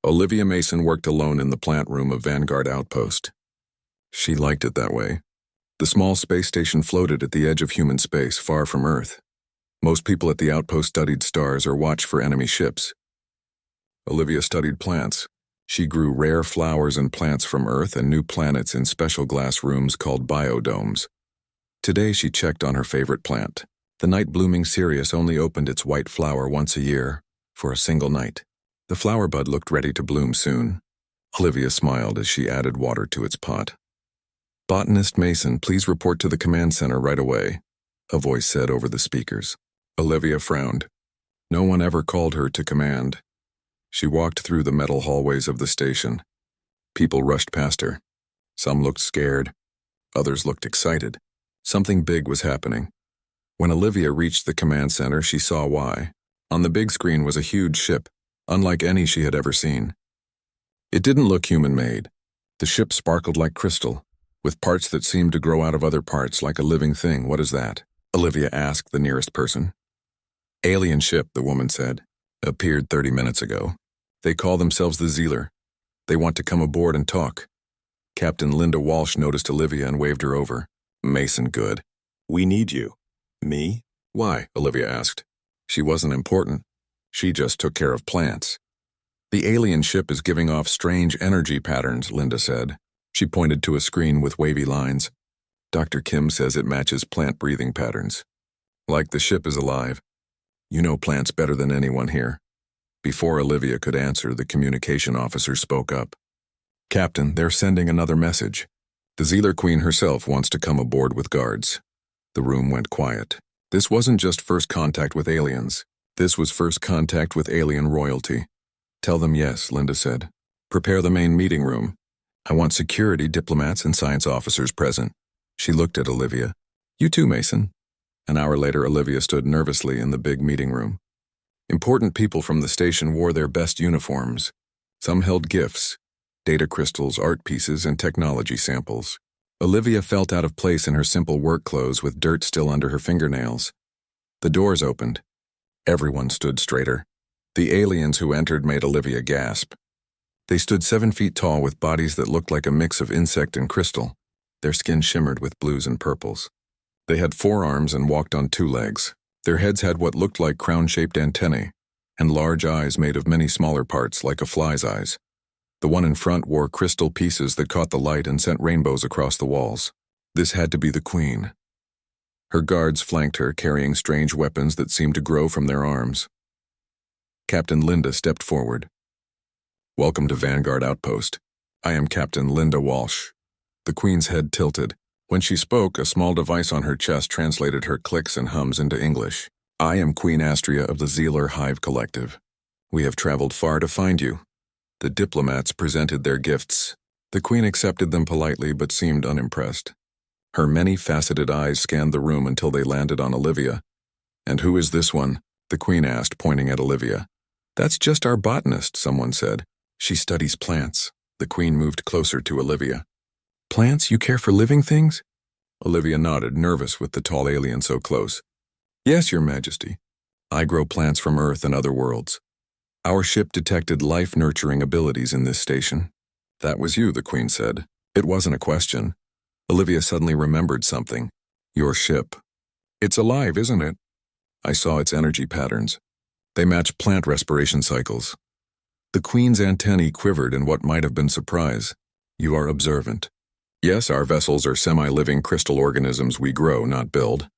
Olivia Mason worked alone in the plant room of Vanguard Outpost. She liked it that way. The small space station floated at the edge of human space, far from Earth. Most people at the outpost studied stars or watched for enemy ships. Olivia studied plants. She grew rare flowers and plants from Earth and new planets in special glass rooms called biodomes. Today she checked on her favorite plant. The night-blooming cereus only opened its white flower once a year, for a single night. The flower bud looked ready to bloom soon. Olivia smiled as she added water to its pot. "Botanist Mason, please report to the command center right away," a voice said over the speakers. Olivia frowned. No one ever called her to command. She walked through the metal hallways of the station. People rushed past her. Some looked scared. Others looked excited. Something big was happening. When Olivia reached the command center, she saw why. On the big screen was a huge ship, unlike any she had ever seen. It didn't look human-made. The ship sparkled like crystal, with parts that seemed to grow out of other parts like a living thing. "What is that?" Olivia asked the nearest person. "Alien ship," the woman said. "Appeared 30 minutes ago. They call themselves the Zealer. They want to come aboard and talk." Captain Linda Walsh noticed Olivia and waved her over. "Mason, good. We need you." "Me? Why?" Olivia asked. She wasn't important. She just took care of plants. "The alien ship is giving off strange energy patterns," Linda said. She pointed to a screen with wavy lines. "Dr. Kim says it matches plant breathing patterns. Like the ship is alive. You know plants better than anyone here." Before Olivia could answer, the communication officer spoke up. "Captain, they're sending another message. The Zealer Queen herself wants to come aboard with guards." The room went quiet. This wasn't just first contact with aliens. This was first contact with alien royalty. "Tell them yes," Linda said. "Prepare the main meeting room. I want security, diplomats, and science officers present." She looked at Olivia. "You too, Mason." An hour later, Olivia stood nervously in the big meeting room. Important people from the station wore their best uniforms. Some held gifts, data crystals, art pieces, and technology samples. Olivia felt out of place in her simple work clothes with dirt still under her fingernails. The doors opened. Everyone stood straighter. The aliens who entered made Olivia gasp. They stood 7 feet tall with bodies that looked like a mix of insect and crystal. Their skin shimmered with blues and purples. They had 4 arms and walked on 2 legs. Their heads had what looked like crown-shaped antennae, and large eyes made of many smaller parts like a fly's eyes. The one in front wore crystal pieces that caught the light and sent rainbows across the walls. This had to be the Queen. Her guards flanked her, carrying strange weapons that seemed to grow from their arms. Captain Linda stepped forward. "Welcome to Vanguard Outpost. I am Captain Linda Walsh." The Queen's head tilted. When she spoke, a small device on her chest translated her clicks and hums into English. "I am Queen Astria of the Zealer Hive Collective. We have traveled far to find you." The diplomats presented their gifts. The Queen accepted them politely but seemed unimpressed. Her many-faceted eyes scanned the room until they landed on Olivia. "And who is this one?" the Queen asked, pointing at Olivia. "That's just our botanist," someone said. "She studies plants." The Queen moved closer to Olivia. "Plants? You care for living things?" Olivia nodded, nervous with the tall alien so close. "Yes, Your Majesty. I grow plants from Earth and other worlds. Our ship detected life-nurturing abilities in this station." "That was you," the Queen said. It wasn't a question. Olivia suddenly remembered something. "Your ship. It's alive, isn't it? I saw its energy patterns. They match plant respiration cycles." The Queen's antennae quivered in what might have been surprise. "You are observant." "Yes, our vessels are semi-living crystal organisms we grow, not build."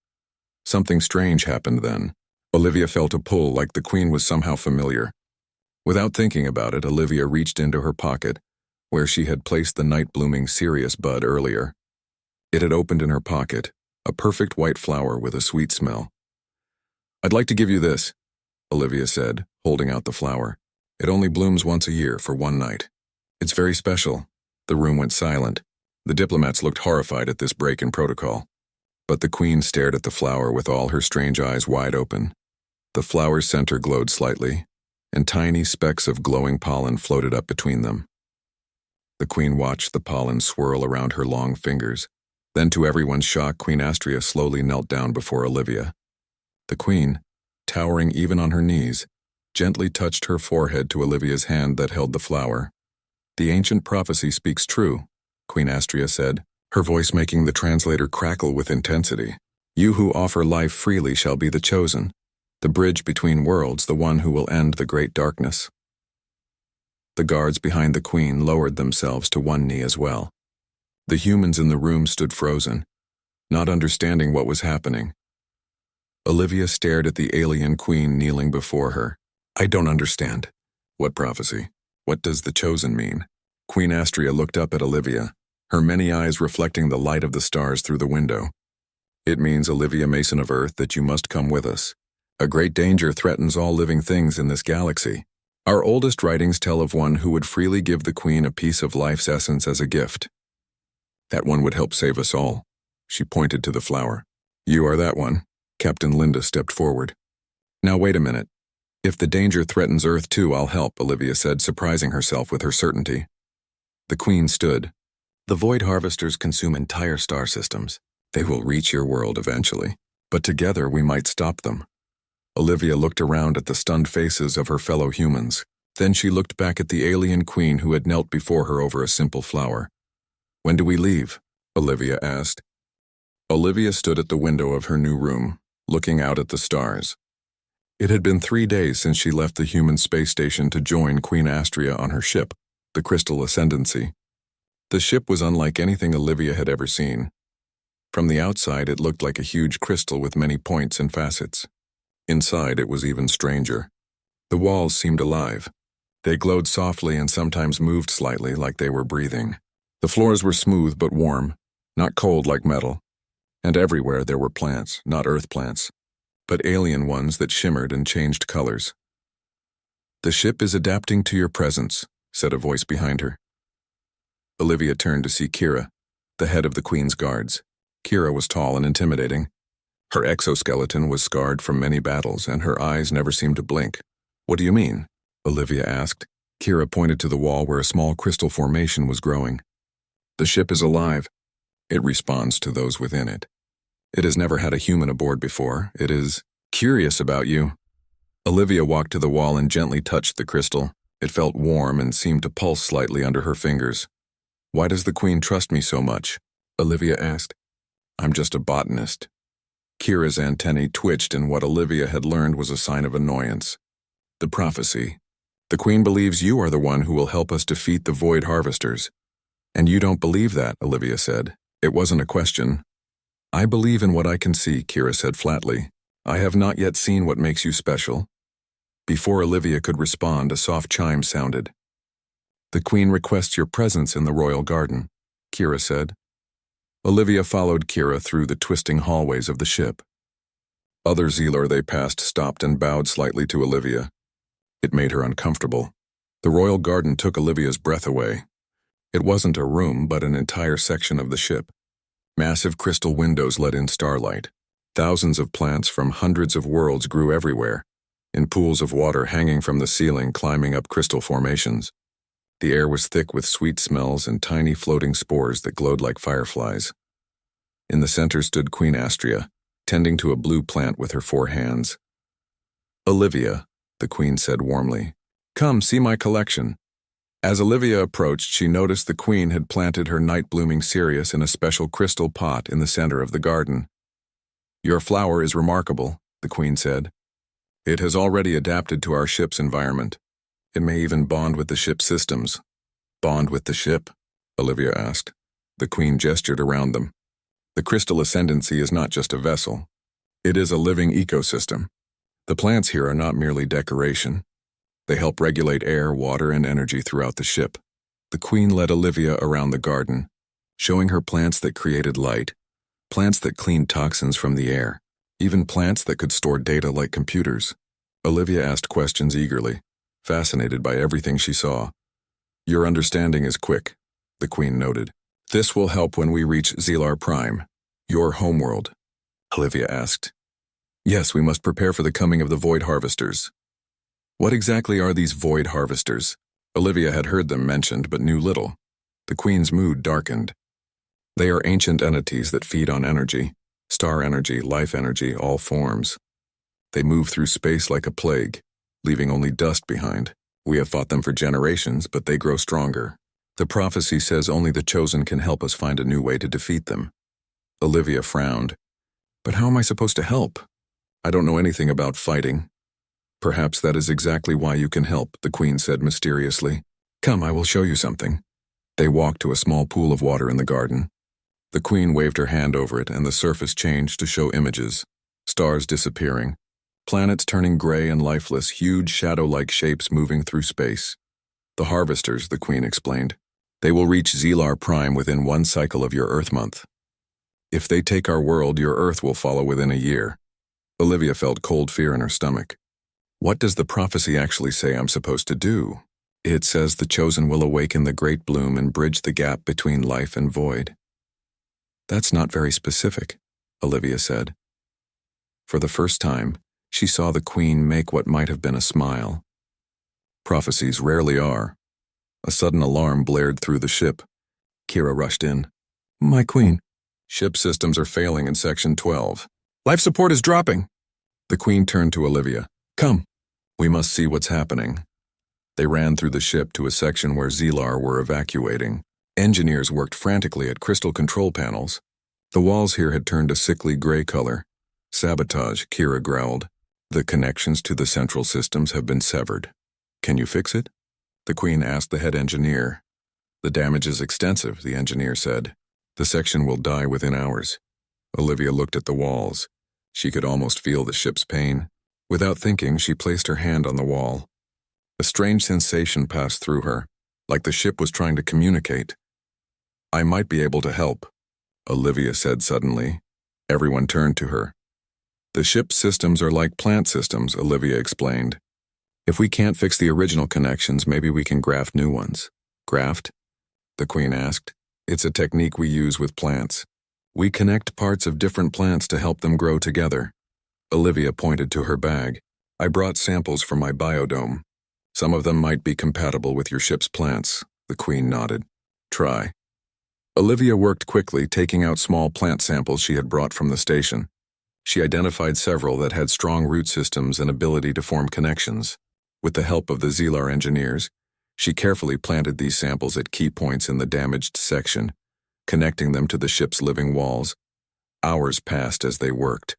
Something strange happened then. Olivia felt a pull like the Queen was somehow familiar. Without thinking about it, Olivia reached into her pocket, where she had placed the night-blooming cereus bud earlier. It had opened in her pocket, a perfect white flower with a sweet smell. "I'd like to give you this," Olivia said, holding out the flower. "It only blooms once a year for one night. It's very special." The room went silent. The diplomats looked horrified at this break in protocol. But the Queen stared at the flower with all her strange eyes wide open. The flower's center glowed slightly, and tiny specks of glowing pollen floated up between them. The Queen watched the pollen swirl around her long fingers. Then, to everyone's shock, Queen Astria slowly knelt down before Olivia. The Queen, towering even on her knees, gently touched her forehead to Olivia's hand that held the flower. "The ancient prophecy speaks true," Queen Astria said, her voice making the translator crackle with intensity. "You who offer life freely shall be the chosen, the bridge between worlds, the one who will end the great darkness." The guards behind the queen lowered themselves to one knee as well. The humans in the room stood frozen, not understanding what was happening. Olivia stared at the alien queen kneeling before her. "I don't understand. What prophecy? What does the chosen mean?" Queen Astria looked up at Olivia, her many eyes reflecting the light of the stars through the window. "It means, Olivia Mason of Earth, that you must come with us. A great danger threatens all living things in this galaxy. Our oldest writings tell of one who would freely give the queen a piece of life's essence as a gift. That one would help save us all." She pointed to the flower. "You are that one." Captain Linda stepped forward. "Now wait a minute. If the danger threatens Earth too, I'll help," Olivia said, surprising herself with her certainty. The queen stood. "The void harvesters consume entire star systems. They will reach your world eventually, but together we might stop them." Olivia looked around at the stunned faces of her fellow humans. Then she looked back at the alien queen who had knelt before her over a simple flower. "When do we leave?" Olivia asked. Olivia stood at the window of her new room, looking out at the stars. It had been 3 days since she left the human space station to join Queen Astria on her ship, the Crystal Ascendancy. The ship was unlike anything Olivia had ever seen. From the outside, it looked like a huge crystal with many points and facets. Inside, it was even stranger. The walls seemed alive. They glowed softly and sometimes moved slightly like they were breathing. The floors were smooth but warm, not cold like metal. And everywhere there were plants, not earth plants, but alien ones that shimmered and changed colors. "The ship is adapting to your presence," said a voice behind her. Olivia turned to see Kira, the head of the Queen's guards. Kira was tall and intimidating. Her exoskeleton was scarred from many battles, and her eyes never seemed to blink. "What do you mean?" Olivia asked. Kira pointed to the wall where a small crystal formation was growing. "The ship is alive. It responds to those within it. It has never had a human aboard before. It is curious about you." Olivia walked to the wall and gently touched the crystal. It felt warm and seemed to pulse slightly under her fingers. "Why does the Queen trust me so much?" Olivia asked. "I'm just a botanist." Kira's antennae twitched, and what Olivia had learned was a sign of annoyance. "The prophecy. The Queen believes you are the one who will help us defeat the void harvesters." "And you don't believe that," Olivia said. It wasn't a question. "I believe in what I can see," Kira said flatly. "I have not yet seen what makes you special." Before Olivia could respond, a soft chime sounded. "The Queen requests your presence in the royal garden," Kira said. Olivia followed Kira through the twisting hallways of the ship. Other Zealor they passed stopped and bowed slightly to Olivia. It made her uncomfortable. The royal garden took Olivia's breath away. It wasn't a room, but an entire section of the ship. Massive crystal windows let in starlight. Thousands of plants from hundreds of worlds grew everywhere, in pools of water hanging from the ceiling, climbing up crystal formations. The air was thick with sweet smells and tiny floating spores that glowed like fireflies. In the center stood Queen Astria, tending to a blue plant with her 4 hands. "Olivia," the Queen said warmly, "come see my collection." As Olivia approached, she noticed the Queen had planted her night-blooming cereus in a special crystal pot in the center of the garden. "Your flower is remarkable," the Queen said. "It has already adapted to our ship's environment. It may even bond with the ship's systems." "Bond with the ship?" Olivia asked. The Queen gestured around them. "The Crystal Ascendancy is not just a vessel. It is a living ecosystem. The plants here are not merely decoration. They help regulate air, water, and energy throughout the ship." The Queen led Olivia around the garden, showing her plants that created light, plants that cleaned toxins from the air, even plants that could store data like computers. Olivia asked questions eagerly, fascinated by everything she saw. "Your understanding is quick," the Queen noted. "This will help when we reach Zealar Prime, your homeworld." Olivia asked. "Yes, we must prepare for the coming of the void harvesters." "What exactly are these void harvesters?" Olivia had heard them mentioned but knew little. The Queen's mood darkened. "They are ancient entities that feed on energy, star energy, life energy, all forms. They move through space like a plague. leaving only dust behind. We have fought them for generations, but they grow stronger. The prophecy says only the chosen can help us find a new way to defeat them. Olivia frowned. But how am I supposed to help? I don't know anything about fighting. Perhaps that is exactly why you can help, the queen said mysteriously. Come, I will show you something. They walked to a small pool of water in the garden. The queen waved her hand over it, and the surface changed to show images. Stars disappearing. Planets turning gray and lifeless, huge shadow-like shapes moving through space. The harvesters, the queen explained. They will reach Zelar Prime within one cycle of your Earth month. If they take our world, your Earth will follow within a year. Olivia felt cold fear in her stomach. What does the prophecy actually say I'm supposed to do? It says the chosen will awaken the great bloom and bridge the gap between life and void. That's not very specific, Olivia said. For the first time, she saw the queen make what might have been a smile. Prophecies rarely are. A sudden alarm blared through the ship. Kira rushed in. My queen. Ship systems are failing in Section 12. Life support is dropping. The queen turned to Olivia. Come. We must see what's happening. They ran through the ship to a section where Zelar were evacuating. Engineers worked frantically at crystal control panels. The walls here had turned a sickly gray color. Sabotage, Kira growled. The connections to the central systems have been severed. Can you fix it? The queen asked the head engineer. The damage is extensive, the engineer said. The section will die within hours. Olivia looked at the walls. She could almost feel the ship's pain. Without thinking, she placed her hand on the wall. A strange sensation passed through her, like the ship was trying to communicate. I might be able to help, Olivia said suddenly. Everyone turned to her. The ship's systems are like plant systems, Olivia explained. If we can't fix the original connections, maybe we can graft new ones. Graft? The queen asked. It's a technique we use with plants. We connect parts of different plants to help them grow together. Olivia pointed to her bag. I brought samples from my biodome. Some of them might be compatible with your ship's plants, the queen nodded. Try. Olivia worked quickly, taking out small plant samples she had brought from the station. She identified several that had strong root systems and ability to form connections. With the help of the Zelar engineers, she carefully planted these samples at key points in the damaged section, connecting them to the ship's living walls. Hours passed as they worked.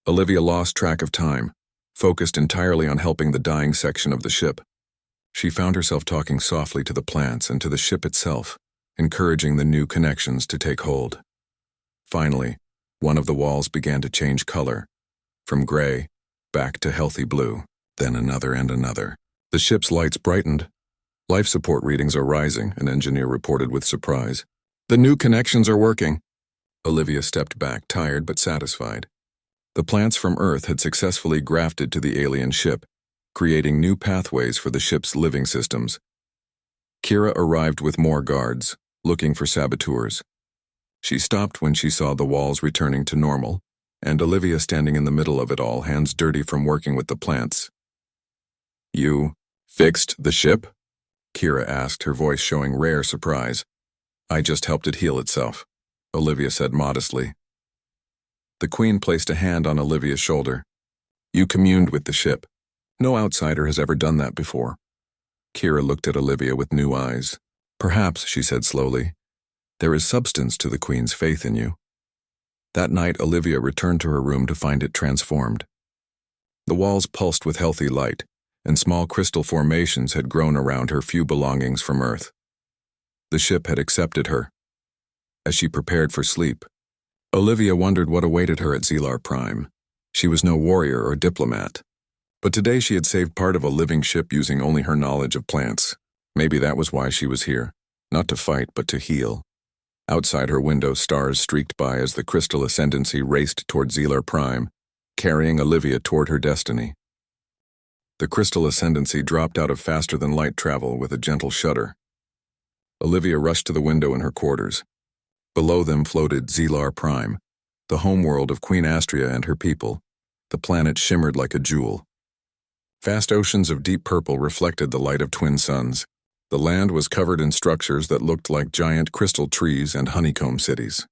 Olivia lost track of time, focused entirely on helping the dying section of the ship. She found herself talking softly to the plants and to the ship itself, encouraging the new connections to take hold. Finally, one of the walls began to change color, from gray back to healthy blue, then another and another. The ship's lights brightened. Life support readings are rising, an engineer reported with surprise. The new connections are working. Olivia stepped back, tired but satisfied. The plants from Earth had successfully grafted to the alien ship, creating new pathways for the ship's living systems. Kira arrived with more guards, looking for saboteurs. She stopped when she saw the walls returning to normal, and Olivia standing in the middle of it all, hands dirty from working with the plants. You fixed the ship? Kira asked, her voice showing rare surprise. I just helped it heal itself, Olivia said modestly. The queen placed a hand on Olivia's shoulder. You communed with the ship. No outsider has ever done that before. Kira looked at Olivia with new eyes. Perhaps, she said slowly, there is substance to the queen's faith in you. That night, Olivia returned to her room to find it transformed. The walls pulsed with healthy light, and small crystal formations had grown around her few belongings from Earth. The ship had accepted her. As she prepared for sleep, Olivia wondered what awaited her at Zelar Prime. She was no warrior or diplomat, but today she had saved part of a living ship using only her knowledge of plants. Maybe that was why she was here, not to fight but to heal. Outside her window, stars streaked by as the crystal ascendancy raced toward Zelar Prime, carrying Olivia toward her destiny. The crystal ascendancy dropped out of faster-than-light travel with a gentle shudder. Olivia rushed to the window in her quarters. Below them floated Zelar Prime, the homeworld of Queen Astria and her people. The planet shimmered like a jewel. Vast oceans of deep purple reflected the light of twin suns. The land was covered in structures that looked like giant crystal trees and honeycomb cities.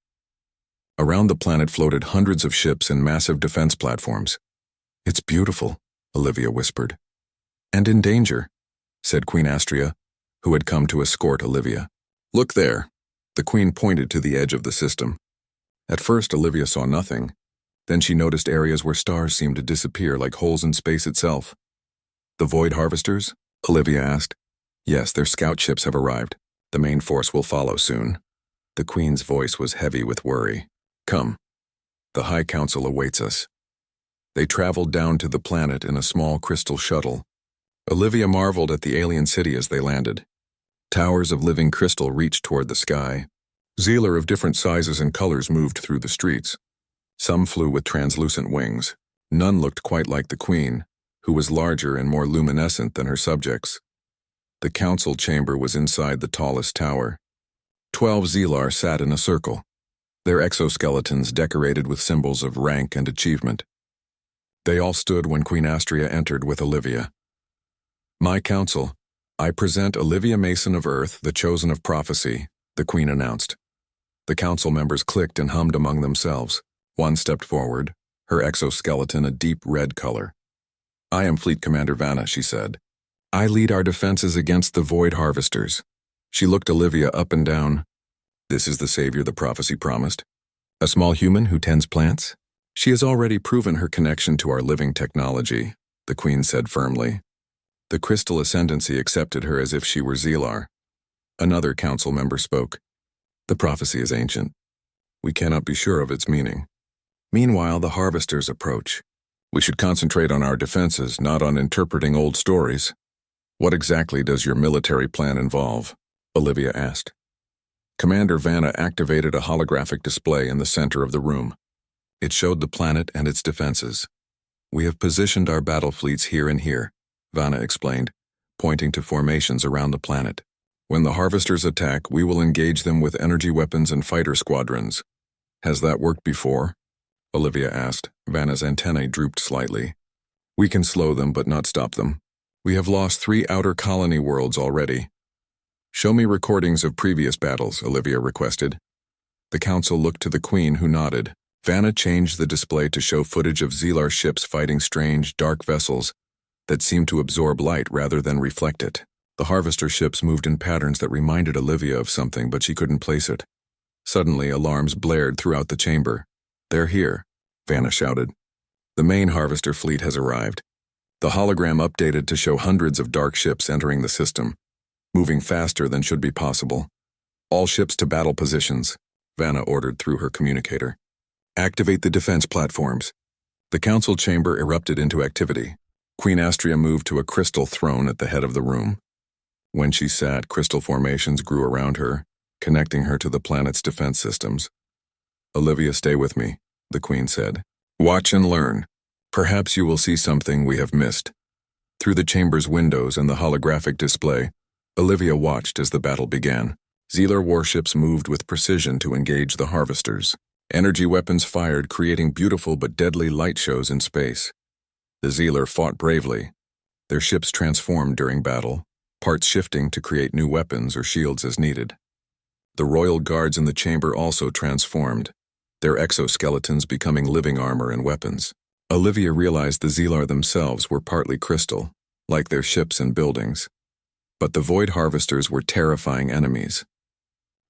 Around the planet floated hundreds of ships and massive defense platforms. It's beautiful, Olivia whispered. And in danger, said Queen Astria, who had come to escort Olivia. Look there. The Queen pointed to the edge of the system. At first, Olivia saw nothing. Then she noticed areas where stars seemed to disappear like holes in space itself. The Void Harvesters? Olivia asked. Yes, their scout ships have arrived. The main force will follow soon. The Queen's voice was heavy with worry. Come. The High Council awaits us. They traveled down to the planet in a small crystal shuttle. Olivia marveled at the alien city as they landed. Towers of living crystal reached toward the sky. Zealer of different sizes and colors moved through the streets. Some flew with translucent wings. None looked quite like the Queen, who was larger and more luminescent than her subjects. The council chamber was inside the tallest tower. 12 Zealar sat in a circle, their exoskeletons decorated with symbols of rank and achievement. They all stood when Queen Astria entered with Olivia. My council, I present Olivia Mason of Earth, the chosen of prophecy, the Queen announced. The council members clicked and hummed among themselves. One stepped forward, her exoskeleton a deep red color. I am Fleet Commander Vanna, she said. I lead our defenses against the Void Harvesters. She looked Olivia up and down. This is the savior the prophecy promised. A small human who tends plants? She has already proven her connection to our living technology, the Queen said firmly. The Crystal Ascendancy accepted her as if she were Zealar. Another council member spoke. The prophecy is ancient. We cannot be sure of its meaning. Meanwhile, the harvesters approach. We should concentrate on our defenses, not on interpreting old stories. What exactly does your military plan involve? Olivia asked. Commander Vanna activated a holographic display in the center of the room. It showed the planet and its defenses. We have positioned our battle fleets here and here, Vanna explained, pointing to formations around the planet. When the harvesters attack, we will engage them with energy weapons and fighter squadrons. Has that worked before? Olivia asked. Vanna's antennae drooped slightly. We can slow them but not stop them. We have lost 3 outer colony worlds already. Show me recordings of previous battles, Olivia requested. The council looked to the Queen, who nodded. Vanna changed the display to show footage of Zealar ships fighting strange, dark vessels that seemed to absorb light rather than reflect it. The harvester ships moved in patterns that reminded Olivia of something, but she couldn't place it. Suddenly, alarms blared throughout the chamber. They're here, Vanna shouted. The main harvester fleet has arrived. The hologram updated to show hundreds of dark ships entering the system, moving faster than should be possible. All ships to battle positions, Vanna ordered through her communicator. Activate the defense platforms. The council chamber erupted into activity. Queen Astria moved to a crystal throne at the head of the room. When she sat, crystal formations grew around her, connecting her to the planet's defense systems. Olivia, stay with me, the Queen said. Watch and learn. Perhaps you will see something we have missed. Through the chamber's windows and the holographic display, Olivia watched as the battle began. Zealar warships moved with precision to engage the harvesters. Energy weapons fired, creating beautiful but deadly light shows in space. The Zealar fought bravely. Their ships transformed during battle, parts shifting to create new weapons or shields as needed. The royal guards in the chamber also transformed, their exoskeletons becoming living armor and weapons. Olivia realized the Zealar themselves were partly crystal, like their ships and buildings. But the Void Harvesters were terrifying enemies.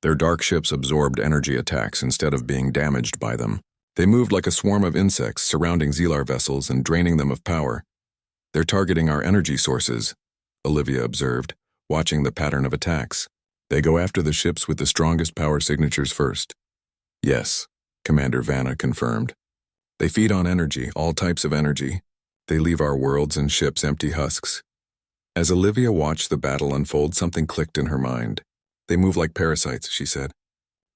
Their dark ships absorbed energy attacks instead of being damaged by them. They moved like a swarm of insects surrounding Zealar vessels and draining them of power. They're targeting our energy sources, Olivia observed, watching the pattern of attacks. They go after the ships with the strongest power signatures first. Yes, Commander Vanna confirmed. They feed on energy, all types of energy. They leave our worlds and ships empty husks. As Olivia watched the battle unfold, something clicked in her mind. They move like parasites, she said.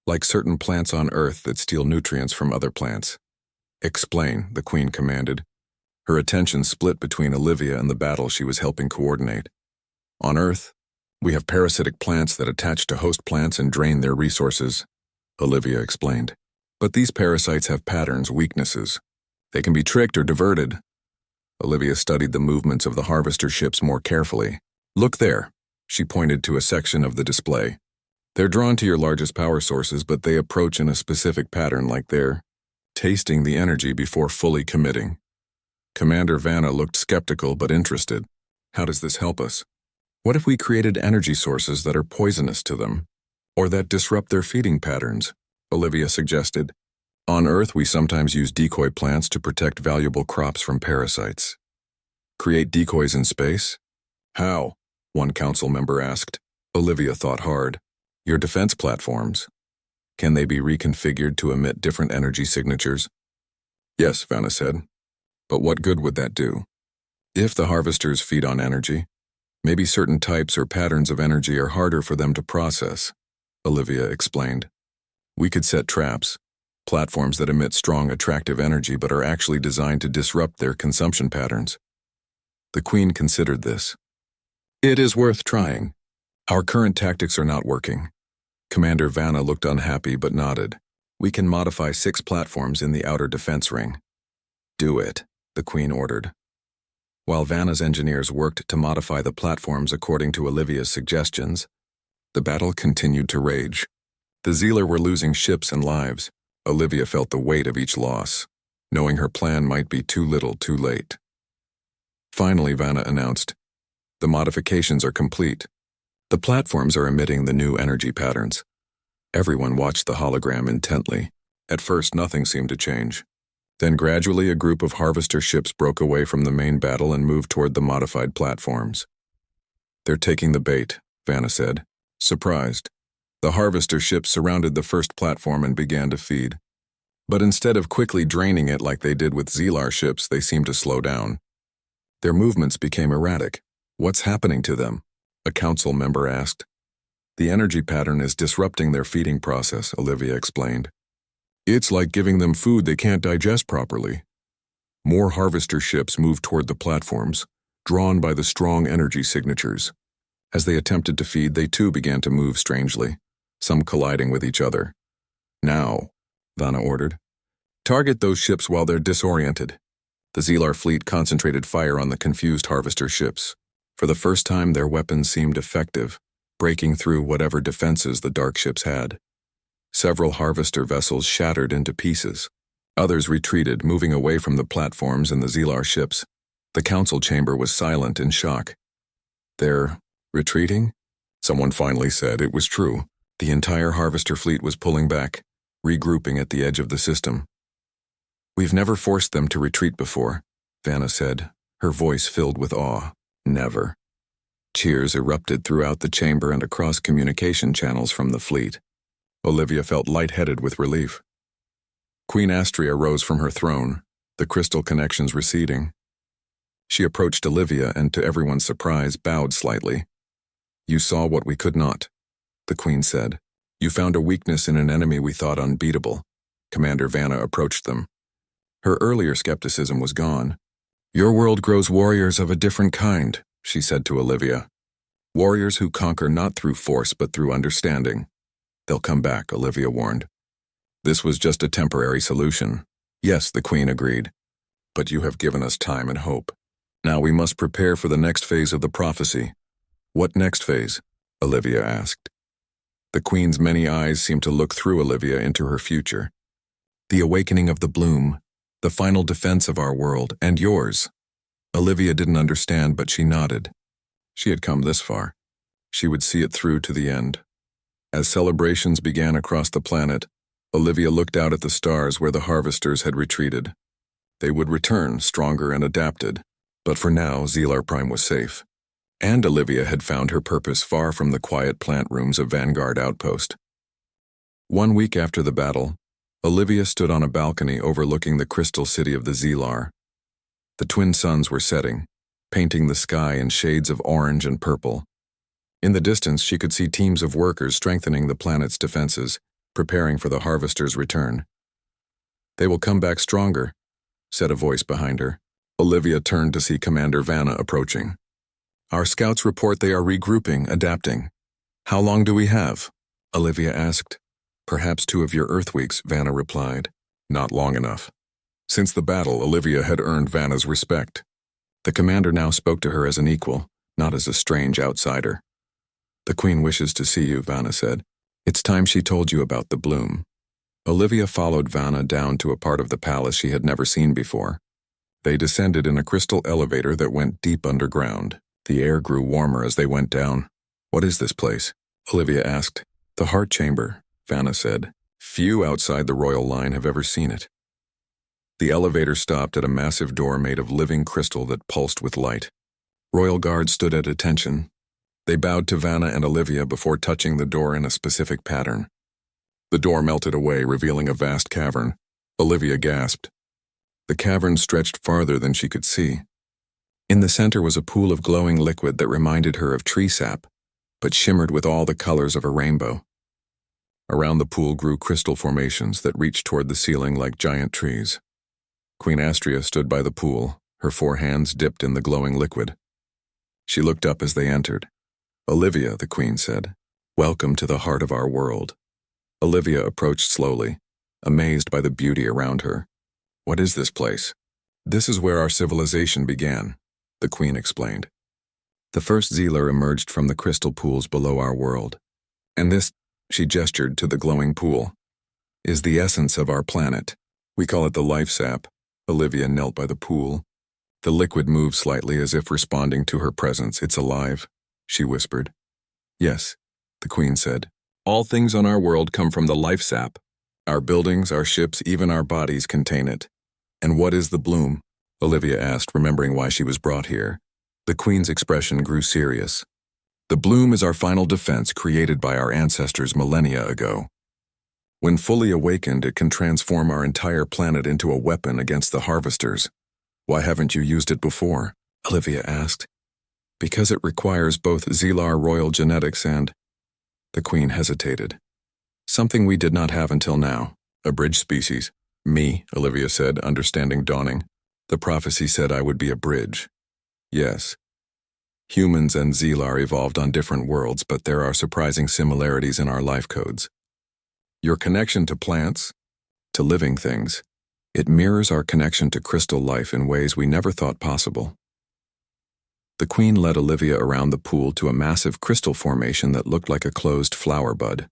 Like certain plants on Earth that steal nutrients from other plants. Explain, the Queen commanded. Her attention split between Olivia and the battle she was helping coordinate. On Earth, we have parasitic plants that attach to host plants and drain their resources, Olivia explained. But these parasites have patterns, weaknesses. They can be tricked or diverted. Olivia studied the movements of the harvester ships more carefully. Look there, she pointed to a section of the display. They're drawn to your largest power sources, but they approach in a specific pattern, like they're tasting the energy before fully committing. Commander Vanna looked skeptical but interested. How does this help us? What if we created energy sources that are poisonous to them, or that disrupt their feeding patterns? Olivia suggested. On Earth, we sometimes use decoy plants to protect valuable crops from parasites. Create decoys in space? How? One council member asked. Olivia thought hard. Your defense platforms. Can they be reconfigured to emit different energy signatures? Yes, Vanna said. But what good would that do? If the harvesters feed on energy, maybe certain types or patterns of energy are harder for them to process, Olivia explained. We could set traps, platforms that emit strong, attractive energy but are actually designed to disrupt their consumption patterns. The Queen considered this. It is worth trying. Our current tactics are not working. Commander Vanna looked unhappy but nodded. We can modify 6 platforms in the outer defense ring. Do it, the Queen ordered. While Vanna's engineers worked to modify the platforms according to Olivia's suggestions, the battle continued to rage. The Zealer were losing ships and lives. Olivia felt the weight of each loss, knowing her plan might be too little too late. Finally, Vanna announced, the modifications are complete. The platforms are emitting the new energy patterns. Everyone watched the hologram intently. At first, nothing seemed to change. Then gradually a group of harvester ships broke away from the main battle and moved toward the modified platforms. They're taking the bait, Vanna said, surprised. The harvester ships surrounded the first platform and began to feed. But instead of quickly draining it like they did with Zealar ships, they seemed to slow down. Their movements became erratic. What's happening to them? A council member asked. The energy pattern is disrupting their feeding process, Olivia explained. It's like giving them food they can't digest properly. More harvester ships moved toward the platforms, drawn by the strong energy signatures. As they attempted to feed, they too began to move strangely, some colliding with each other. Now, Vanna ordered, target those ships while they're disoriented. The Zealar fleet concentrated fire on the confused harvester ships. For the first time, their weapons seemed effective, breaking through whatever defenses the dark ships had. Several harvester vessels shattered into pieces. Others retreated, moving away from the platforms and the Zealar ships. The council chamber was silent in shock. They're retreating? Someone finally said it was true. The entire harvester fleet was pulling back, regrouping at the edge of the system. We've never forced them to retreat before, Vanna said, her voice filled with awe. Never. Cheers erupted throughout the chamber and across communication channels from the fleet. Olivia felt lightheaded with relief. Queen Astria rose from her throne, the crystal connections receding. She approached Olivia and, to everyone's surprise, bowed slightly. You saw what we could not, the Queen said. You found a weakness in an enemy we thought unbeatable. Commander Vanna approached them. Her earlier skepticism was gone. Your world grows warriors of a different kind, she said to Olivia. Warriors who conquer not through force but through understanding. They'll come back, Olivia warned. This was just a temporary solution. Yes, the Queen agreed. But you have given us time and hope. Now we must prepare for the next phase of the prophecy. What next phase? Olivia asked. The Queen's many eyes seemed to look through Olivia into her future. The awakening of the bloom, the final defense of our world, and yours. Olivia didn't understand, but she nodded. She had come this far. She would see it through to the end. As celebrations began across the planet, Olivia looked out at the stars where the harvesters had retreated. They would return, stronger and adapted, but for now, Zealar Prime was safe. And Olivia had found her purpose far from the quiet plant rooms of Vanguard Outpost. 1 week after the battle, Olivia stood on a balcony overlooking the crystal city of the Zealar. The twin suns were setting, painting the sky in shades of orange and purple. In the distance, she could see teams of workers strengthening the planet's defenses, preparing for the harvester's return. They will come back stronger, said a voice behind her. Olivia turned to see Commander Vanna approaching. Our scouts report they are regrouping, adapting. How long do we have? Olivia asked. Perhaps 2 of your Earth weeks, Vanna replied. Not long enough. Since the battle, Olivia had earned Vanna's respect. The commander now spoke to her as an equal, not as a strange outsider. The Queen wishes to see you, Vanna said. It's time she told you about the bloom. Olivia followed Vanna down to a part of the palace she had never seen before. They descended in a crystal elevator that went deep underground. The air grew warmer as they went down. "What is this place?" Olivia asked. "The heart chamber," Vanna said. "Few outside the royal line have ever seen it." The elevator stopped at a massive door made of living crystal that pulsed with light. Royal guards stood at attention. They bowed to Vanna and Olivia before touching the door in a specific pattern. The door melted away, revealing a vast cavern. Olivia gasped. The cavern stretched farther than she could see. In the center was a pool of glowing liquid that reminded her of tree sap, but shimmered with all the colors of a rainbow. Around the pool grew crystal formations that reached toward the ceiling like giant trees. Queen Astria stood by the pool, her 4 hands dipped in the glowing liquid. She looked up as they entered. "Olivia," the queen said, "welcome to the heart of our world." Olivia approached slowly, amazed by the beauty around her. "What is this place?" "This is where our civilization began," the queen explained. "The first Zealer emerged from the crystal pools below our world. And this," she gestured to the glowing pool, "is the essence of our planet. We call it the life sap." Olivia knelt by the pool. The liquid moved slightly as if responding to her presence. "It's alive," she whispered. "Yes," the queen said. "All things on our world come from the life sap. Our buildings, our ships, even our bodies contain it." "And what is the bloom?" Olivia asked, remembering why she was brought here. The queen's expression grew serious. "The bloom is our final defense created by our ancestors millennia ago. When fully awakened, it can transform our entire planet into a weapon against the harvesters." "Why haven't you used it before?" Olivia asked. "Because it requires both Zealar royal genetics and—" The queen hesitated. "Something we did not have until now. A bridge species." "Me," Olivia said, understanding dawning. "The prophecy said I would be a bridge." "Yes. Humans and Zealar evolved on different worlds, but there are surprising similarities in our life codes. Your connection to plants, to living things, it mirrors our connection to crystal life in ways we never thought possible." The queen led Olivia around the pool to a massive crystal formation that looked like a closed flower bud,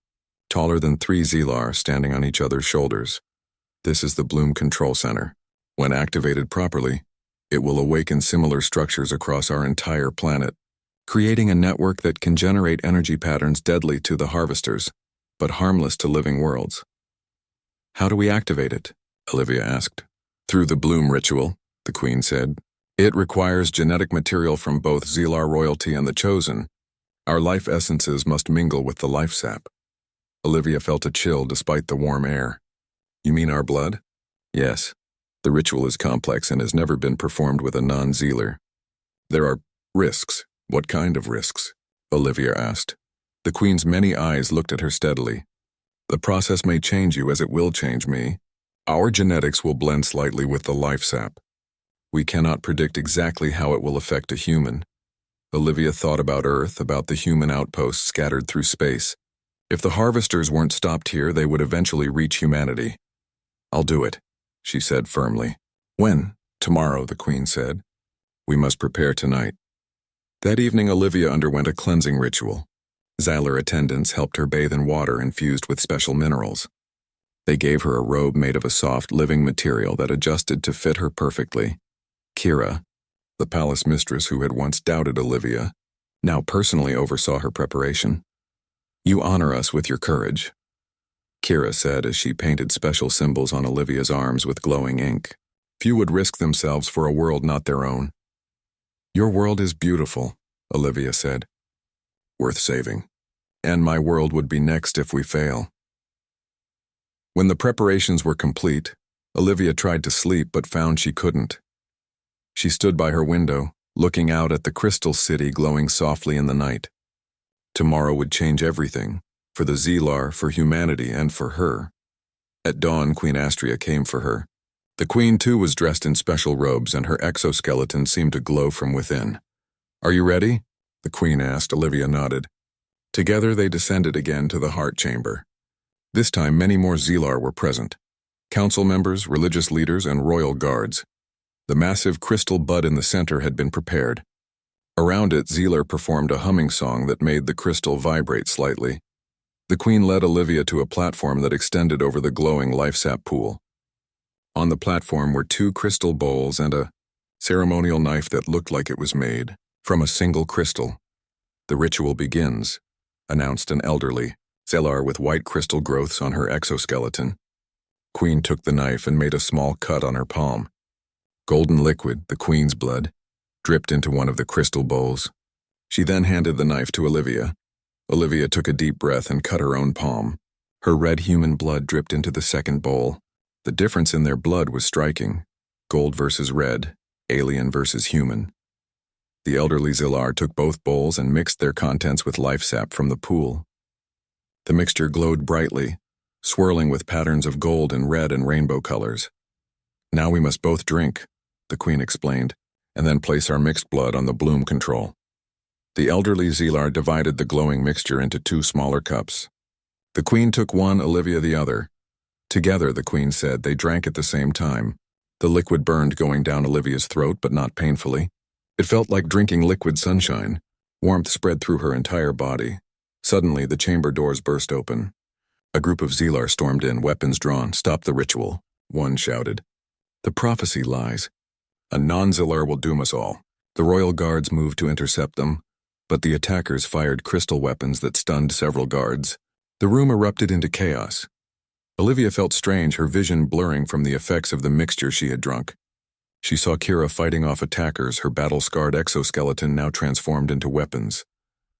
taller than 3 Zealar standing on each other's shoulders. "This is the Bloom Control Center. When activated properly, it will awaken similar structures across our entire planet, creating a network that can generate energy patterns deadly to the harvesters, but harmless to living worlds." "How do we activate it?" Olivia asked. "Through the Bloom Ritual," the queen said. "It requires genetic material from both Zealar royalty and the Chosen. Our life essences must mingle with the life sap." Olivia felt a chill despite the warm air. "You mean our blood?" "Yes. The ritual is complex and has never been performed with a non-Zealer. There are risks." "What kind of risks?" Olivia asked. The queen's many eyes looked at her steadily. "The process may change you as it will change me. Our genetics will blend slightly with the life sap. We cannot predict exactly how it will affect a human." Olivia thought about Earth, about the human outposts scattered through space. If the harvesters weren't stopped here, they would eventually reach humanity. "I'll do it," she said firmly. "When?" "Tomorrow," the queen said. "We must prepare tonight." That evening, Olivia underwent a cleansing ritual. Zealar attendants helped her bathe in water infused with special minerals. They gave her a robe made of a soft, living material that adjusted to fit her perfectly. Kira, the palace mistress who had once doubted Olivia, now personally oversaw her preparation. "You honor us with your courage," Kira said as she painted special symbols on Olivia's arms with glowing ink. "Few would risk themselves for a world not their own." "Your world is beautiful," Olivia said. "Worth saving. And my world would be next if we fail." When the preparations were complete, Olivia tried to sleep but found she couldn't. She stood by her window, looking out at the crystal city glowing softly in the night. Tomorrow would change everything, for the Zealar, for humanity, and for her. At dawn, Queen Astria came for her. The queen too was dressed in special robes, and her exoskeleton seemed to glow from within. "Are you ready?" the queen asked. Olivia nodded. Together they descended again to the heart chamber. This time many more Zealar were present. Council members, religious leaders, and royal guards. The massive crystal bud in the center had been prepared. Around it, Zealar performed a humming song that made the crystal vibrate slightly. The queen led Olivia to a platform that extended over the glowing life sap pool. On the platform were 2 crystal bowls and a ceremonial knife that looked like it was made From a single crystal. The ritual begins, announced an elderly Zelar with white crystal growths on her exoskeleton. Queen took the knife and made a small cut on her palm. Golden liquid, the queen's blood, dripped into one of the crystal bowls. She then handed the knife to Olivia. Olivia took a deep breath and cut her own palm. Her red human blood dripped into the second bowl. The difference in their blood was striking. Gold versus red, alien versus human. The elderly Zilar took both bowls and mixed their contents with life sap from the pool. The mixture glowed brightly, swirling with patterns of gold and red and rainbow colors. Now we must both drink, the queen explained, and then place our mixed blood on the bloom control. The elderly Zilar divided the glowing mixture into 2 smaller cups. The queen took one, Olivia the other. Together, the queen said, they drank at the same time. The liquid burned going down Olivia's throat, but not painfully. It felt like drinking liquid sunshine. Warmth spread through her entire body. Suddenly, the chamber doors burst open. A group of Zilar stormed in, weapons drawn. Stop the ritual, one shouted. The prophecy lies. A non-Zilar will doom us all. The royal guards moved to intercept them, but the attackers fired crystal weapons that stunned several guards. The room erupted into chaos. Olivia felt strange, her vision blurring from the effects of the mixture she had drunk. She saw Kira fighting off attackers, her battle-scarred exoskeleton now transformed into weapons.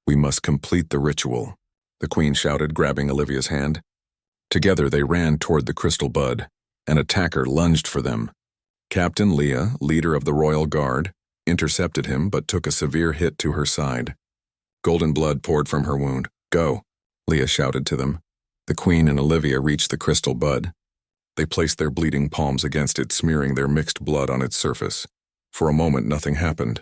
We must complete the ritual, the queen shouted, grabbing Olivia's hand. Together they ran toward the crystal bud. An attacker lunged for them. Captain Leah, leader of the royal guard, intercepted him but took a severe hit to her side. Golden blood poured from her wound. Go, Leah shouted to them. The queen and Olivia reached the crystal bud. They placed their bleeding palms against it, smearing their mixed blood on its surface. For a moment, nothing happened.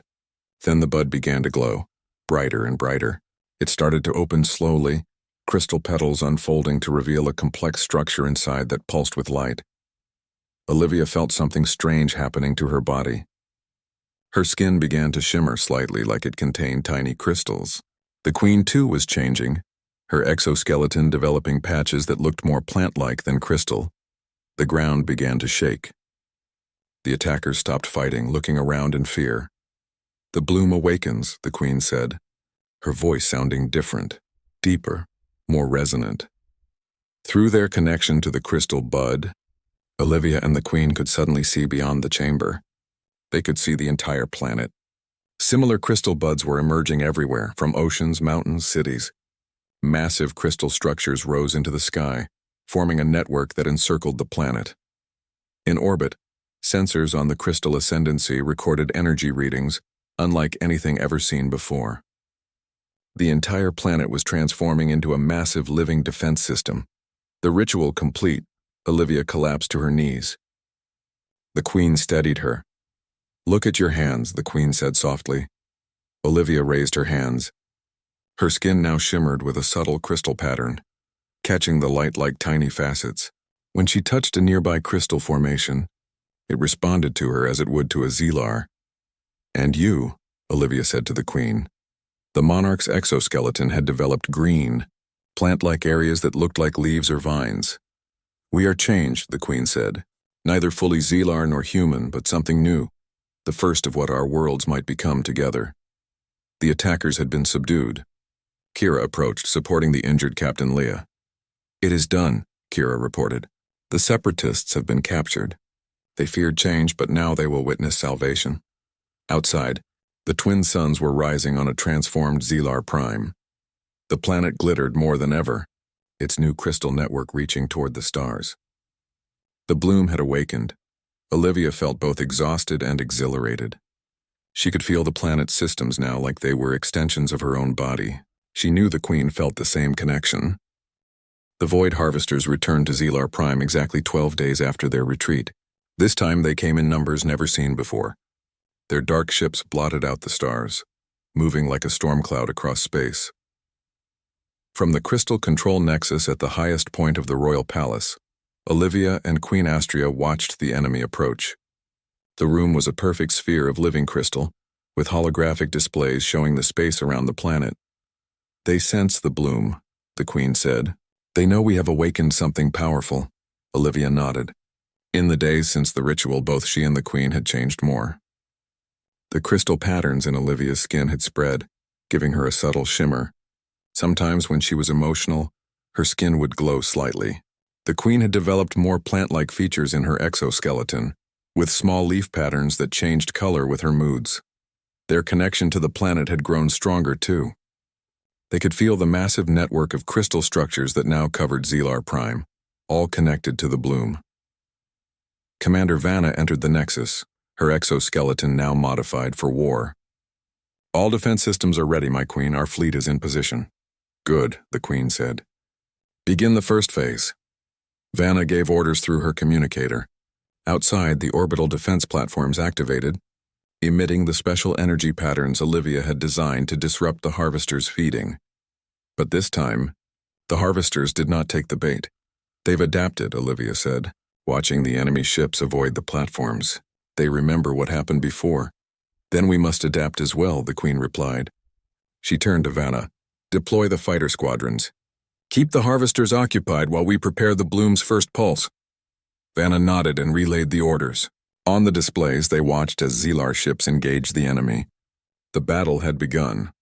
Then the bud began to glow, brighter and brighter. It started to open slowly, crystal petals unfolding to reveal a complex structure inside that pulsed with light. Olivia felt something strange happening to her body. Her skin began to shimmer slightly like it contained tiny crystals. The queen, too, was changing, her exoskeleton developing patches that looked more plant-like than crystal. The ground began to shake. The attackers stopped fighting, looking around in fear. The bloom awakens, the queen said, her voice sounding different, deeper, more resonant. Through their connection to the crystal bud, Olivia and the queen could suddenly see beyond the chamber. They could see the entire planet. Similar crystal buds were emerging everywhere, from oceans, mountains, cities. Massive crystal structures rose into the sky, forming a network that encircled the planet. In orbit, sensors on the crystal ascendancy recorded energy readings unlike anything ever seen before. The entire planet was transforming into a massive living defense system. The ritual complete, Olivia collapsed to her knees. The queen steadied her. Look at your hands, the queen said softly. Olivia raised her hands. Her skin now shimmered with a subtle crystal pattern, catching the light like tiny facets. When she touched a nearby crystal formation, it responded to her as it would to a Zilar. And you, Olivia said to the queen. The monarch's exoskeleton had developed green, plant-like areas that looked like leaves or vines. We are changed, the queen said. Neither fully Zilar nor human, but something new, the first of what our worlds might become together. The attackers had been subdued. Kira approached, supporting the injured Captain Leah. It is done, Kira reported. The separatists have been captured. They feared change, but now they will witness salvation. Outside, the twin suns were rising on a transformed Zilar Prime. The planet glittered more than ever, its new crystal network reaching toward the stars. The bloom had awakened. Olivia felt both exhausted and exhilarated. She could feel the planet's systems now like they were extensions of her own body. She knew the queen felt the same connection. The Void Harvesters returned to Zilar Prime exactly 12 days after their retreat. This time they came in numbers never seen before. Their dark ships blotted out the stars, moving like a storm cloud across space. From the crystal control nexus at the highest point of the royal palace, Olivia and Queen Astria watched the enemy approach. The room was a perfect sphere of living crystal, with holographic displays showing the space around the planet. They sense the bloom, the queen said. They know we have awakened something powerful. Olivia nodded. In the days since the ritual, both she and the queen had changed more. The crystal patterns in Olivia's skin had spread, giving her a subtle shimmer. Sometimes when she was emotional, her skin would glow slightly. The queen had developed more plant-like features in her exoskeleton, with small leaf patterns that changed color with her moods. Their connection to the planet had grown stronger too. They could feel the massive network of crystal structures that now covered Zelar Prime, all connected to the bloom. Commander Vanna entered the Nexus, her exoskeleton now modified for war. "All defense systems are ready, my queen. Our fleet is in position." "Good," the queen said. "Begin the first phase." Vanna gave orders through her communicator. Outside, the orbital defense platforms activated, emitting the special energy patterns Olivia had designed to disrupt the harvesters' feeding. But this time, the harvesters did not take the bait. "They've adapted," Olivia said, watching the enemy ships avoid the platforms. "They remember what happened before." "Then we must adapt as well," the queen replied. She turned to Vanna. "Deploy the fighter squadrons. Keep the harvesters occupied while we prepare the bloom's first pulse." Vanna nodded and relayed the orders. On the displays, they watched as Zelar ships engaged the enemy. The battle had begun.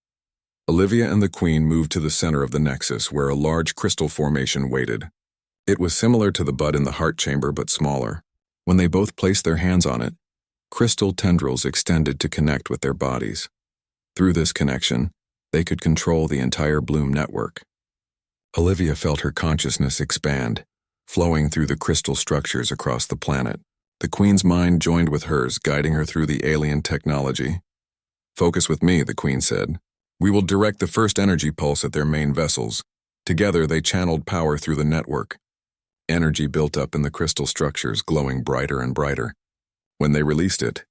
Olivia and the queen moved to the center of the Nexus, where a large crystal formation waited. It was similar to the bud in the heart chamber, but smaller. When they both placed their hands on it, crystal tendrils extended to connect with their bodies. Through this connection, they could control the entire bloom network. Olivia felt her consciousness expand, flowing through the crystal structures across the planet. The queen's mind joined with hers, guiding her through the alien technology. "Focus with me," the queen said. "We will direct the first energy pulse at their main vessels." Together, they channeled power through the network. Energy built up in the crystal structures, glowing brighter and brighter. When they released it,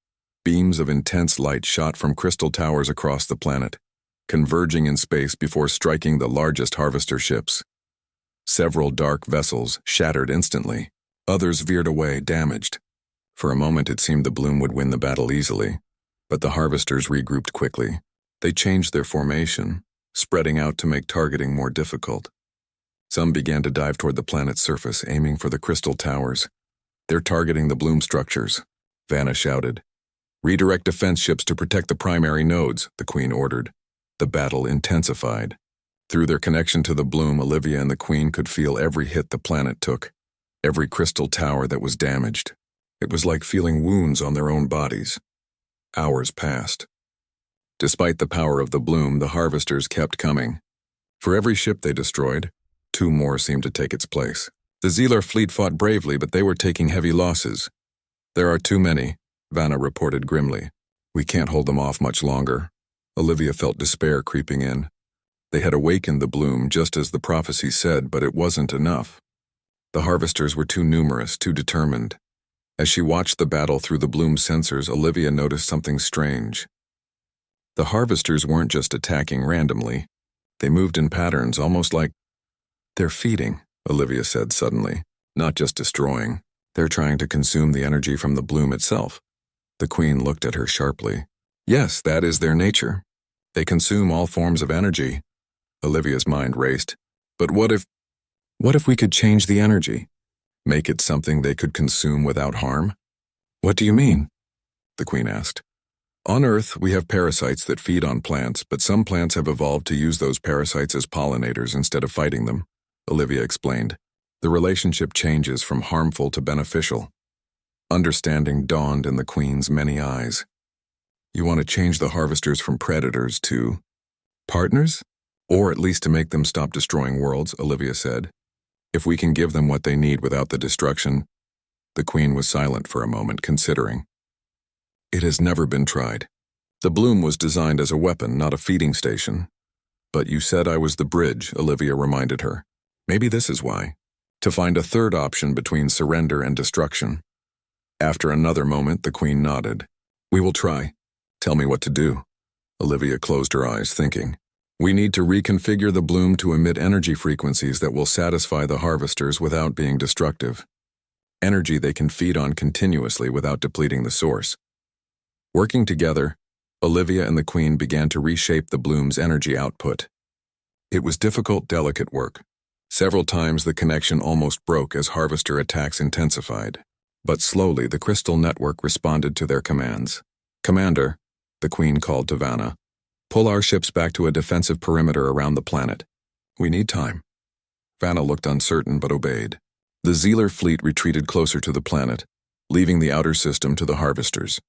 beams of intense light shot from crystal towers across the planet, converging in space before striking the largest harvester ships. Several dark vessels shattered instantly. Others veered away, damaged. For a moment it seemed the bloom would win the battle easily, but the harvesters regrouped quickly. They changed their formation, spreading out to make targeting more difficult. Some began to dive toward the planet's surface, aiming for the crystal towers. "They're targeting the bloom structures," Vanna shouted. "Redirect defense ships to protect the primary nodes," the queen ordered. The battle intensified. Through their connection to the bloom, Olivia and the queen could feel every hit the planet took, every crystal tower that was damaged. It was like feeling wounds on their own bodies. Hours passed. Despite the power of the bloom, the harvesters kept coming. For every ship they destroyed, 2 more seemed to take its place. The Zelar fleet fought bravely, but they were taking heavy losses. "There are too many," Vanna reported grimly. "We can't hold them off much longer." Olivia felt despair creeping in. They had awakened the bloom just as the prophecy said, but it wasn't enough. The harvesters were too numerous, too determined. As she watched the battle through the bloom sensors, Olivia noticed something strange. The harvesters weren't just attacking randomly. They moved in patterns, almost like, "They're feeding," Olivia said suddenly. "Not just destroying. They're trying to consume the energy from the bloom itself." The queen looked at her sharply. "Yes, that is their nature. They consume all forms of energy." Olivia's mind raced. "But what if we could change the energy? Make it something they could consume without harm?" "What do you mean?" the queen asked. "On Earth, we have parasites that feed on plants, but some plants have evolved to use those parasites as pollinators instead of fighting them," Olivia explained. The relationship changes from harmful to beneficial. Understanding dawned in the queen's many eyes. "You want to change the harvesters from predators to partners? Or at least to make them stop destroying worlds," Olivia said. "If we can give them what they need without the destruction." The queen was silent for a moment, considering. "It has never been tried. The bloom was designed as a weapon, not a feeding station." "But you said I was the bridge," Olivia reminded her. "Maybe this is why. To find a third option between surrender and destruction." After another moment, the queen nodded. "We will try. Tell me what to do." Olivia closed her eyes, thinking. "We need to reconfigure the bloom to emit energy frequencies that will satisfy the harvesters without being destructive. Energy they can feed on continuously without depleting the source." Working together, Olivia and the queen began to reshape the bloom's energy output. It was difficult, delicate work. Several times the connection almost broke as harvester attacks intensified. But slowly the crystal network responded to their commands. "Commander, the Queen called to Vanna. "Pull our ships back to a defensive perimeter around the planet. We need time." Vanna looked uncertain but obeyed. The Zealer fleet retreated closer to the planet, leaving the outer system to the harvesters.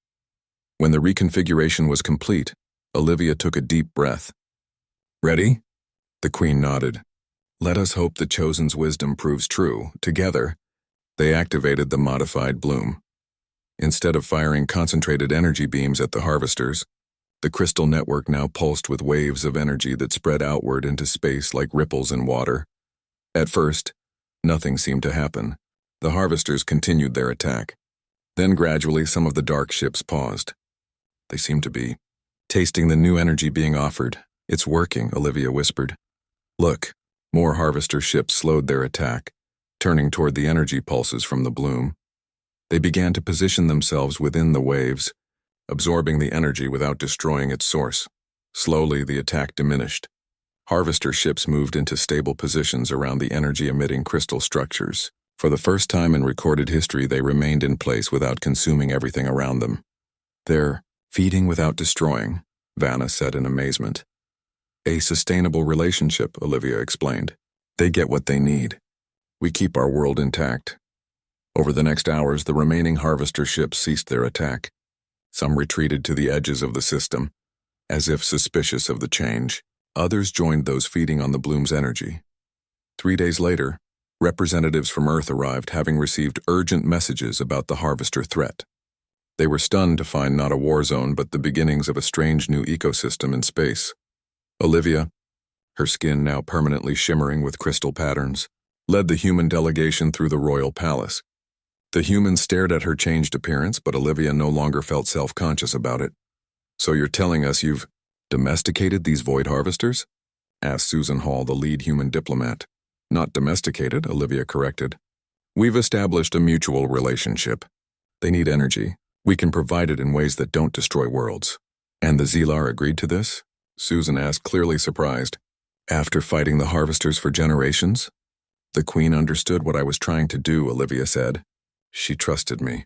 When the reconfiguration was complete, Olivia took a deep breath. "Ready?" The Queen nodded. "Let us hope the Chosen's wisdom proves true." Together, they activated the modified bloom. Instead of firing concentrated energy beams at the harvesters, the crystal network now pulsed with waves of energy that spread outward into space like ripples in water. At first, nothing seemed to happen. The harvesters continued their attack. Then gradually some of the dark ships paused. They seemed to be tasting the new energy being offered. "It's working," Olivia whispered. "Look." More harvester ships slowed their attack, turning toward the energy pulses from the bloom. They began to position themselves within the waves, absorbing the energy without destroying its source. Slowly, the attack diminished. Harvester ships moved into stable positions around the energy-emitting crystal structures. For the first time in recorded history, they remained in place without consuming everything around them. "They're feeding without destroying," Vanna said in amazement. "A sustainable relationship," Olivia explained. "They get what they need. We keep our world intact." Over the next hours, the remaining harvester ships ceased their attack. Some retreated to the edges of the system, as if suspicious of the change. Others joined those feeding on the bloom's energy. 3 days later, representatives from Earth arrived, having received urgent messages about the harvester threat. They were stunned to find not a war zone but the beginnings of a strange new ecosystem in space. Olivia, her skin now permanently shimmering with crystal patterns, led the human delegation through the royal palace. The humans stared at her changed appearance, but Olivia no longer felt self-conscious about it. "So you're telling us you've domesticated these void harvesters?" asked Susan Hall, the lead human diplomat. "Not domesticated," Olivia corrected. "We've established a mutual relationship. They need energy. We can provide it in ways that don't destroy worlds." "And the Zealar agreed to this?" Susan asked, clearly surprised. "After fighting the harvesters for generations?" "The Queen understood what I was trying to do," Olivia said. "She trusted me."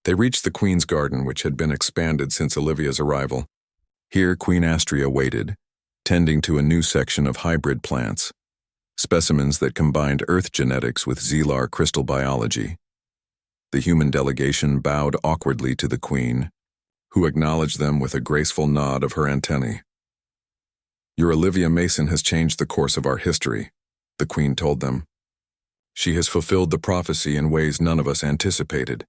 They reached the Queen's garden, which had been expanded since Olivia's arrival. Here Queen Astria waited, tending to a new section of hybrid plants, specimens that combined Earth genetics with Zealar crystal biology. The human delegation bowed awkwardly to the Queen, who acknowledged them with a graceful nod of her antennae. "Your Olivia Mason has changed the course of our history," the Queen told them. "She has fulfilled the prophecy in ways none of us anticipated."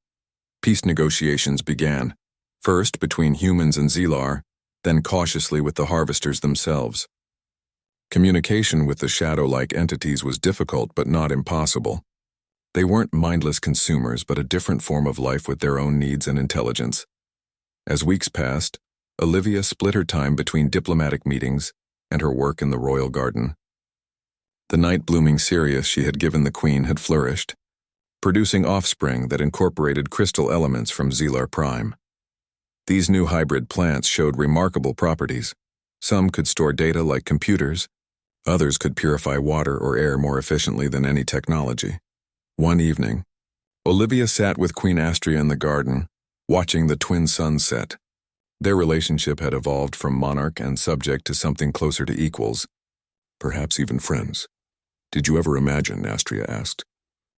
Peace negotiations began, first between humans and Zealar, then cautiously with the harvesters themselves. Communication with the shadow-like entities was difficult but not impossible. They weren't mindless consumers, but a different form of life with their own needs and intelligence. As weeks passed, Olivia split her time between diplomatic meetings and her work in the royal garden. The night-blooming Sirius she had given the Queen had flourished, producing offspring that incorporated crystal elements from Zealar Prime. These new hybrid plants showed remarkable properties. Some could store data like computers, others could purify water or air more efficiently than any technology. One evening, Olivia sat with Queen Astria in the garden, watching the twin suns set. Their relationship had evolved from monarch and subject to something closer to equals, perhaps even friends. "Did you ever imagine," Astria asked,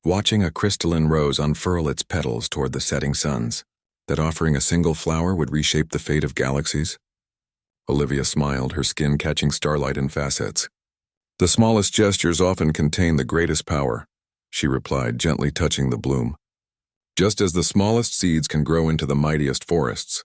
"watching a crystalline rose unfurl its petals toward the setting suns, that offering a single flower would reshape the fate of galaxies?" Olivia smiled, her skin catching starlight in facets. "The smallest gestures often contain the greatest power," she replied, gently touching the bloom. "Just as the smallest seeds can grow into the mightiest forests,